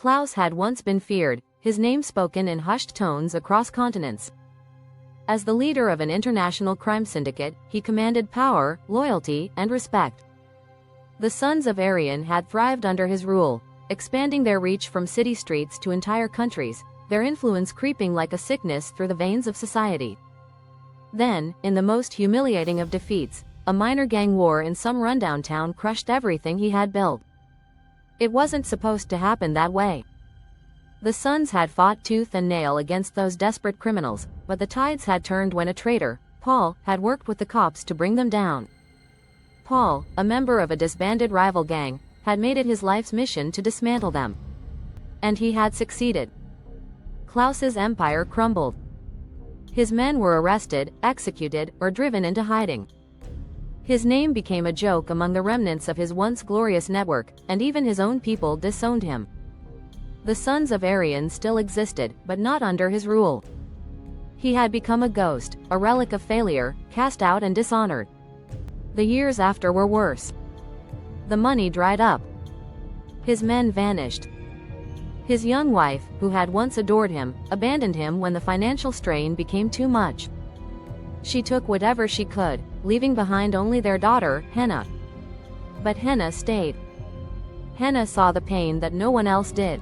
Klaus had once been feared, his name spoken in hushed tones across continents. As the leader of an international crime syndicate, he commanded power, loyalty, and respect. The Sons of Aryan had thrived under his rule, expanding their reach from city streets to entire countries, their influence creeping like a sickness through the veins of society. Then, in the most humiliating of defeats, a minor gang war in some rundown town crushed everything he had built. It wasn't supposed to happen that way. The Sons had fought tooth and nail against those desperate criminals, but the tides had turned when a traitor, Paul, had worked with the cops to bring them down. Paul, a member of a disbanded rival gang, had made it his life's mission to dismantle them. And he had succeeded. Klaus's empire crumbled. His men were arrested, executed, or driven into hiding. His name became a joke among the remnants of his once glorious network, and even his own people disowned him. The Sons of Aryan still existed, but not under his rule. He had become a ghost, a relic of failure, cast out and dishonored. The years after were worse. The money dried up. His men vanished. His young wife, who had once adored him, abandoned him when the financial strain became too much. She took whatever she could, leaving behind only their daughter, Henna. But Henna stayed. Henna saw the pain that no one else did.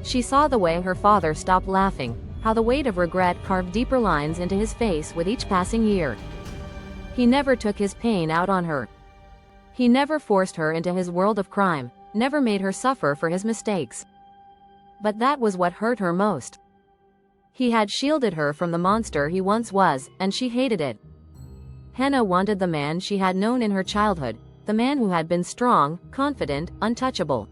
She saw the way her father stopped laughing, how the weight of regret carved deeper lines into his face with each passing year. He never took his pain out on her. He never forced her into his world of crime, never made her suffer for his mistakes. But that was what hurt her most. He had shielded her from the monster he once was, and she hated it. Henna wanted the man she had known in her childhood, the man who had been strong, confident, untouchable.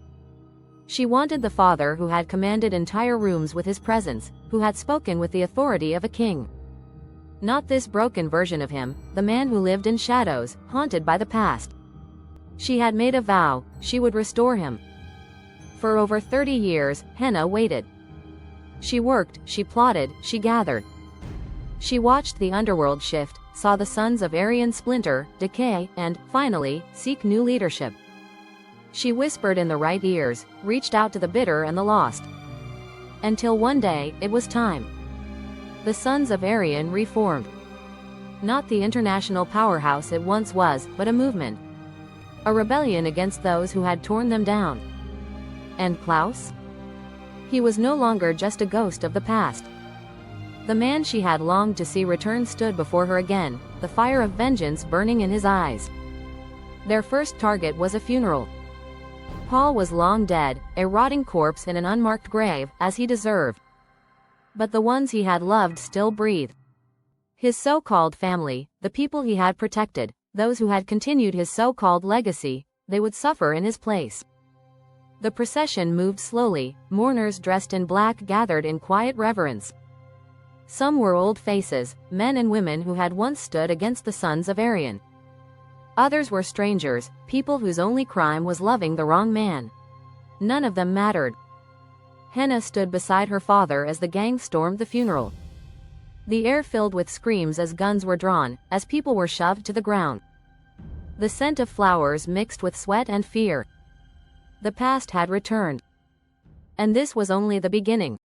She wanted the father who had commanded entire rooms with his presence, who had spoken with the authority of a king. Not this broken version of him, the man who lived in shadows, haunted by the past. She had made a vow, she would restore him. For over 30 years, Henna waited. She worked, she plotted, she gathered. She watched the underworld shift, saw the Sons of Aryan splinter, decay, and, finally, seek new leadership. She whispered in the right ears, reached out to the bitter and the lost. Until one day, it was time. The Sons of Aryan reformed. Not the international powerhouse it once was, but a movement. A rebellion against those who had torn them down. And Klaus? He was no longer just a ghost of the past. The man she had longed to see return stood before her again, the fire of vengeance burning in his eyes. Their first target was a funeral. Paul was long dead, a rotting corpse in an unmarked grave, as he deserved. But the ones he had loved still breathed. His so-called family, the people he had protected, those who had continued his so-called legacy, they would suffer in his place. The procession moved slowly, mourners dressed in black gathered in quiet reverence. Some were old faces, men and women who had once stood against the Sons of Aryan. Others were strangers, people whose only crime was loving the wrong man. None of them mattered. Henna stood beside her father as the gang stormed the funeral. The air filled with screams as guns were drawn, as people were shoved to the ground. The scent of flowers mixed with sweat and fear. The past had returned. And this was only the beginning.